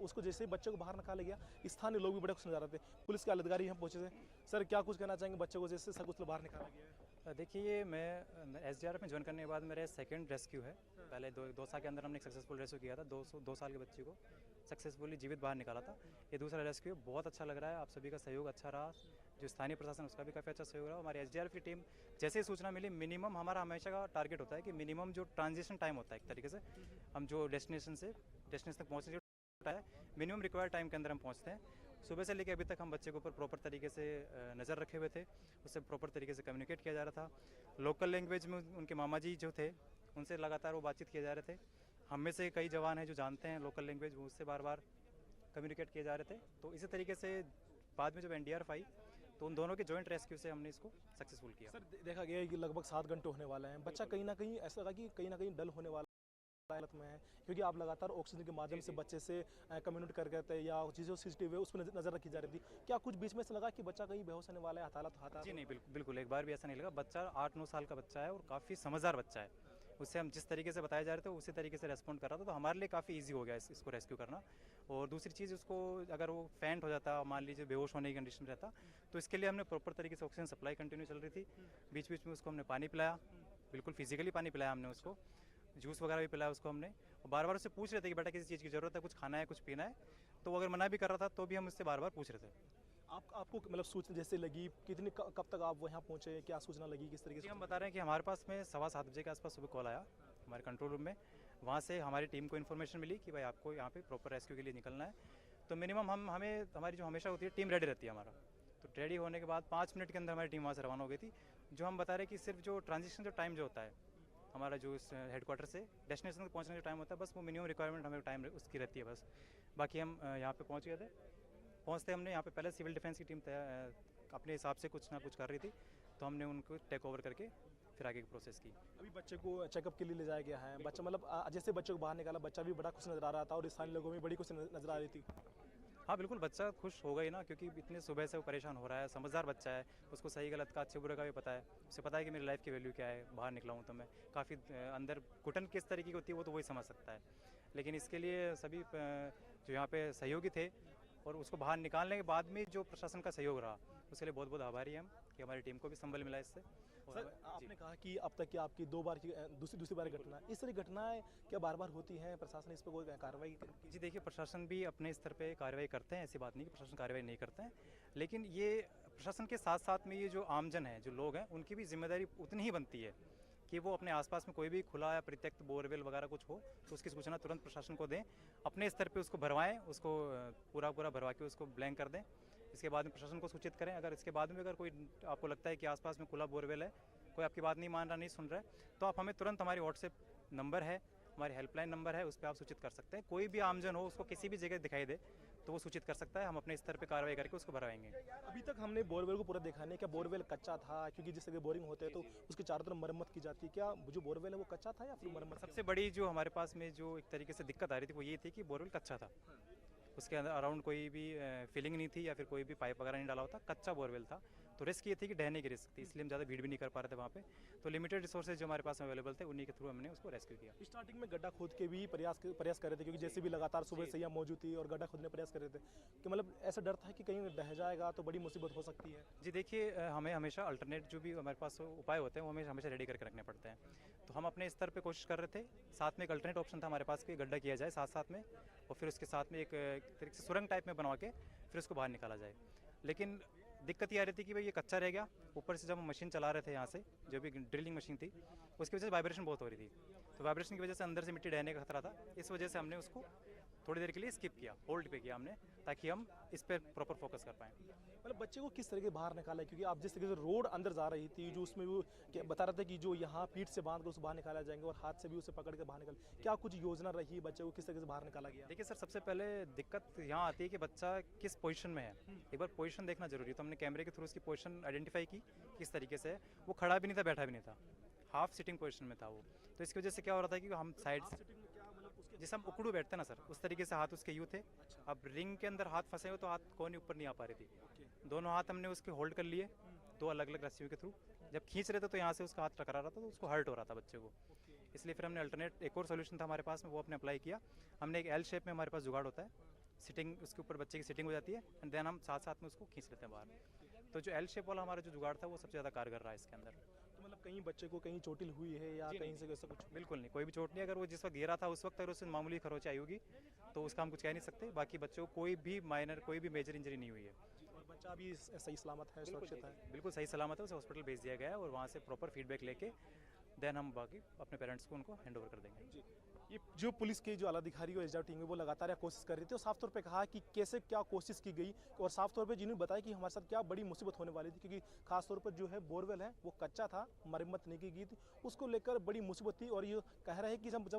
उसको जैसे ही बच्चे को बाहर निकाला गया, स्थानीय लोग भी बड़े खुश नजर आते थे। पुलिस के अधिकारी हम पहुंचे थे। सर क्या कुछ कहना चाहेंगे बच्चे को जैसे सकुशल बाहर निकाला गया है? देखिए ये मैं एसडीआरएफ में ज्वाइन करने के बाद मेरा सेकंड रेस्क्यू है। पहले दो साल के अंदर हमने एक सक्सेसफुल रेस्क्यू किया था, 2 साल के बच्चे को सक्सेसफुली जीवित बाहर निकाला था। ये दूसरा रेस्क्यू बहुत अच्छा लग रहा है, आप सभी का सहयोग अच्छा रहा, जो स्थानीय प्रशासन उसका भी काफ़ी अच्छा सहयोग रहा। हमारी एसडीआरएफ की टीम जैसे ही सूचना मिली, मिनिमम हमारा हमेशा का टारगेट होता है कि मिनिमम जो ट्रांजिशन टाइम होता है एक तरीके से, हम जो डेस्टिनेशन तक पहुँचने है मिनिमम रिक्वायर्ड टाइम के अंदर हम पहुँचते हैं। सुबह से लेकर अभी तक हम बच्चे के ऊपर प्रॉपर तरीके से नज़र रखे हुए थे, उससे प्रॉपर तरीके से कम्युनिकेट किया जा रहा था। लोकल लैंग्वेज में उनके मामा जी जो थे उनसे लगातार वो बातचीत किए जा रहे थे। हम में से कई जवान हैं जो जानते हैं लोकल लैंग्वेज, वो उससे बार बार कम्युनिकेट किए जा रहे थे। तो इसी तरीके से बाद में जब एनडीआरएफ आई तो उन दोनों के जॉइंट रेस्क्यू से हमने इसको सक्सेसफुल किया। सर देखा गया है कि लगभग 7 घंटे होने वाले हैं, बच्चा कहीं ना कहीं ऐसा लगा कि कहीं ना कहीं डल होने वाला हालत में है, क्योंकि आप लगातार ऑक्सीजन के माध्यम से बच्चे से कम्युनिकेट कर रहे थे या चीज़ों सीसीटीवी उस पर नजर रखी जा रही थी। क्या कुछ बीच में से लगा कि बच्चा कहीं बेहोश होने वाला है, हाथाला? जी नहीं, बिल्कुल एक बार भी ऐसा नहीं लगा। बच्चा 8-9 साल का बच्चा है और काफ़ी समझदार बच्चा है। उससे हम जिस तरीके से बताया जा रहे थे उसी तरीके से रेस्पॉन्ड कर रहा था, तो हमारे लिए काफ़ी ईजी हो गया इसको रेस्क्यू करना। और दूसरी चीज़, उसको अगर वो फेंट हो जाता, मान लीजिए बेहोश होने की कंडीशन में रहता, तो इसके लिए हमने प्रॉपर तरीके से ऑक्सीजन सप्लाई कंटिन्यू चल रही थी। बीच बीच में उसको हमने पानी पिलाया, बिल्कुल फिजिकली पानी पिलाया हमने उसको, जूस वगैरह भी पिलाया उसको हमने। और बार बार उससे पूछ रहे थे कि बेटा किसी चीज़ की ज़रूरत है, कुछ खाना है, कुछ पीना है, तो अगर मना भी कर रहा था तो भी हम उससे बार बार पूछ रहे थे। आपको मतलब सूचना जैसे लगी, कितनी कब तक आप वहाँ पहुँचे, क्या सूचना लगी, किस तरीके से? हम बता रहे हैं कि हमारे पास में 7:15 बजे के आसपास सुबह कॉल आया हमारे कंट्रोल रूम में। वहाँ से हमारी टीम को इन्फॉर्मेशन मिली कि भाई आपको यहाँ पे प्रॉपर रेस्क्यू के लिए निकलना है। तो मिनिमम हमारी जो हमेशा होती है टीम रेडी रहती है हमारा। तो रेडी होने के बाद 5 मिनट के अंदर हमारी टीम वहाँ से रवाना हो गई थी। जो हम बता रहे हैं कि सिर्फ जो ट्रांजिशन जो टाइम जो होता है हमारा, जो इस हेडक्वार्टर से डेस्टिनेशन तक पहुँचने का टाइम होता है, बस वो मिनिमम रिक्वायरमेंट हमें टाइम उसकी रहती है बस। बाकी हम यहाँ पे पहुँच गए थे। पहुँचते हमने यहाँ पे पहले सिविल डिफेंस की टीम अपने हिसाब से कुछ ना कुछ कर रही थी, तो हमने उनको टेक ओवर करके फिर आगे की प्रोसेस की। अभी बच्चे को चेकअप के लिए ले जाया गया है, बच्चा मतलब जैसे बच्चे को बाहर निकाला, बच्चा भी बड़ा खुश नजर आ रहा था और स्थानीय लोगों में बड़ी खुश नजर आ रही थी। हाँ बिल्कुल, बच्चा खुश हो गई ना, क्योंकि इतने सुबह से वो परेशान हो रहा है। समझदार बच्चा है, उसको सही गलत का, अच्छे बुरे का भी पता है। उसे पता है कि मेरी लाइफ की वैल्यू क्या है, बाहर निकला हूँ तो मैं काफ़ी अंदर घुटन किस तरीके की होती है वो तो वही समझ सकता है। लेकिन इसके लिए सभी जो यहाँ पे सहयोगी थे और उसको बाहर निकालने के बाद में जो प्रशासन का सहयोग रहा, उसके लिए बहुत बहुत आभारी हैं हम कि हमारी टीम को भी संबल मिला इससे। सर आपने कहा कि अब तक की आपकी 2 बार की दूसरी बार घटना, इस तरह घटनाएं क्या बार बार होती हैं? प्रशासन इस पर कोई कार्रवाई? जी देखिए, प्रशासन भी अपने स्तर पे कार्रवाई करते हैं, ऐसी बात नहीं कि प्रशासन कार्रवाई नहीं करते हैं। लेकिन ये प्रशासन के साथ साथ में ये जो आमजन है, जो लोग हैं, उनकी भी जिम्मेदारी उतनी ही बनती है कि वो अपने आसपास में कोई भी खुला या परित्यक्त बोरवेल वगैरह कुछ हो तो उसकी सूचना तुरंत प्रशासन को दें, अपने स्तर पे उसको भरवाएं, उसको पूरा भरवा के उसको ब्लैंक कर दें। इसके बाद में प्रशासन को सूचित करें। अगर इसके बाद में अगर कोई आपको लगता है कि आसपास में खुला बोरवेल है, कोई आपकी बात नहीं मान रहा, नहीं सुन रहा है, तो आप हमें तुरंत, हमारी व्हाट्सएप नंबर है, हमारी हेल्पलाइन नंबर है, उस पर आप सूचित कर सकते हैं। कोई भी आमजन हो, उसको किसी भी जगह दिखाई दे तो वो सूचित कर सकता है, हम अपने स्तर पे कार्रवाई करके उसको भरवाएंगे। अभी तक हमने बोरवेल को पूरा देखा नहीं, क्या बोरवेल कच्चा था? क्योंकि जिस तरह बोरिंग होते हैं तो उसके चारों तरफ मरम्मत की जाती है, क्या जो बोरवेल है वो कच्चा था या फिर मरम्मत? सबसे बड़ी जो हमारे पास में जो एक तरीके से दिक्कत आ रही थी वो ये थी कि बोरवेल कच्चा था, उसके अंदर अराउंड कोई भी फिलिंग नहीं थी या फिर कोई भी पाइप वगैरह नहीं डाला होता, कच्चा बोरवेल था। तो रिस्क ये थी कि ढहने की रिस्क थी, इसलिए हम ज़्यादा भीड़ भी नहीं कर पा रहे थे वहाँ पे। तो लिमिटेड रिसोर्सेज जो हमारे पास अवेलेबल थे उन्हीं के थ्रू हमने उसको रेस्क्यू किया। स्टार्टिंग में गड्ढा खोद के भी प्रयास कर रहे थे, क्योंकि जैसे भी लगातार सुबह से यहाँ मौजूद थी और गड्ढा खोदने प्रयास कर रहे थे, कि मतलब ऐसा डर था कि कहीं ढह जाएगा तो बड़ी मुसीबत हो सकती है। जी देखिए, हमें हमेशा अल्टरनेट जो भी हमारे पास उपाय होते हैं वो हमें हमेशा रेडी करके रखने पड़ते हैं। तो हम अपने स्तर पे कोशिश कर रहे थे, साथ में एक अल्टरनेट ऑप्शन था हमारे पास कि गड्ढा किया जाए साथ में, और फिर उसके साथ में एक तरीके से सुरंग टाइप में बनवा के फिर उसको बाहर निकाला जाए। लेकिन दिक्कत ये आ रही थी कि भाई ये कच्चा रह गया, ऊपर से जब हम मशीन चला रहे थे यहाँ से, जो भी ड्रिलिंग मशीन थी, उसकी वजह से वाइब्रेशन बहुत हो रही थी। तो वाइब्रेशन की वजह से अंदर से मिट्टी रहने का खतरा था। इस वजह से हमने उसको थोड़ी देर के लिए स्किप किया, होल्ड पे किया हमने, ताकि हम इस पर प्रॉपर फोकस कर पाएँ। मतलब बच्चे को किस तरह के बाहर निकाला है? क्योंकि आप जिस तरीके से रोड अंदर जा रही थी, जो उसमें वो बता रहे थे कि जो यहाँ पीठ से बांध कर उसे बाहर निकाला जाएंगे और हाथ से भी उसे पकड़ कर बाहर निकाल, क्या कुछ योजना रही बच्चे को किस तरीके से बाहर निकाला गया? देखिए सर, सबसे पहले दिक्कत यहाँ आती है कि बच्चा किस पोजीशन में है। एक बार पोजीशन देखना जरूरी है, तो हमने कैमरे के थ्रू उसकी पोजीशन आइडेंटिफाई की किस तरीके से है। वो खड़ा भी नहीं था, बैठा भी नहीं था, हाफ सिटिंग पोजीशन में था वो। तो इसकी वजह से क्या हो रहा था कि हम साइड से, जैसे हम उकड़ू बैठते हैं ना सर, उस तरीके से हाथ उसके यूँ थे। अब रिंग के अंदर हाथ फंसे हुए तो हाथ कोने ऊपर नहीं आ पा रही थी। दोनों हाथ हमने उसके होल्ड कर लिए 2 अलग अलग रस्सियों के थ्रू। जब खींच रहे थे तो यहाँ से उसका हाथ टकरा रहा था, तो उसको हर्ट हो रहा था बच्चे को। इसलिए फिर हमने अल्टरनेट एक और सोल्यूशन था हमारे पास में, वो अपने अप्लाई किया। हमने एक एल शेप में हमारे पास जुगाड़ होता है, सिटिंग उसके ऊपर बच्चे की सिटिंग हो जाती है एंड देन हम साथ साथ में उसको खींच लेते हैं बाहर। तो जो एल शेप वाला हमारा जो जुगाड़ था वो सबसे ज़्यादा कारगर रहा है इसके अंदर। तो मतलब कहीं बच्चे को कहीं चोटिल हुई है या जी, कहीं नहीं, से ऐसा कुछ? बिल्कुल नहीं, कोई भी चोट नहीं। अगर वो जिस वक्त गिरा था उस वक्त अगर उससे मामूली खरोंच आई होगी तो उसका हम कुछ कह नहीं सकते। बाकी बच्चों को कोई भी माइनर कोई भी मेजर इंजरी नहीं हुई है। और बच्चा अभी सही सलामत है, सुरक्षित है? बिल्कुल सही सलामत है, उसे हॉस्पिटल भेज दिया गया है और वहाँ से प्रॉपर फीडबैक लेके देन हम बाकी अपने पेरेंट्स को उनको हैंड ओवर कर देंगे। जी। ये जो पुलिस के जो आला अधिकारी और एसडीआरएफ टीम है वो लगातार यह कोशिश कर रही थी और साफ तौर पे कहा कि कैसे क्या कोशिश की गई और साफ तौर पे जिन्होंने बताया कि हमारे साथ क्या बड़ी मुसीबत होने वाली थी, क्योंकि खास तौर पर जो है बोरवेल है वो कच्चा था, मरम्मत नहीं की गई थी, उसको लेकर बड़ी मुसीबत थी। और ये कह रहे हैं कि जब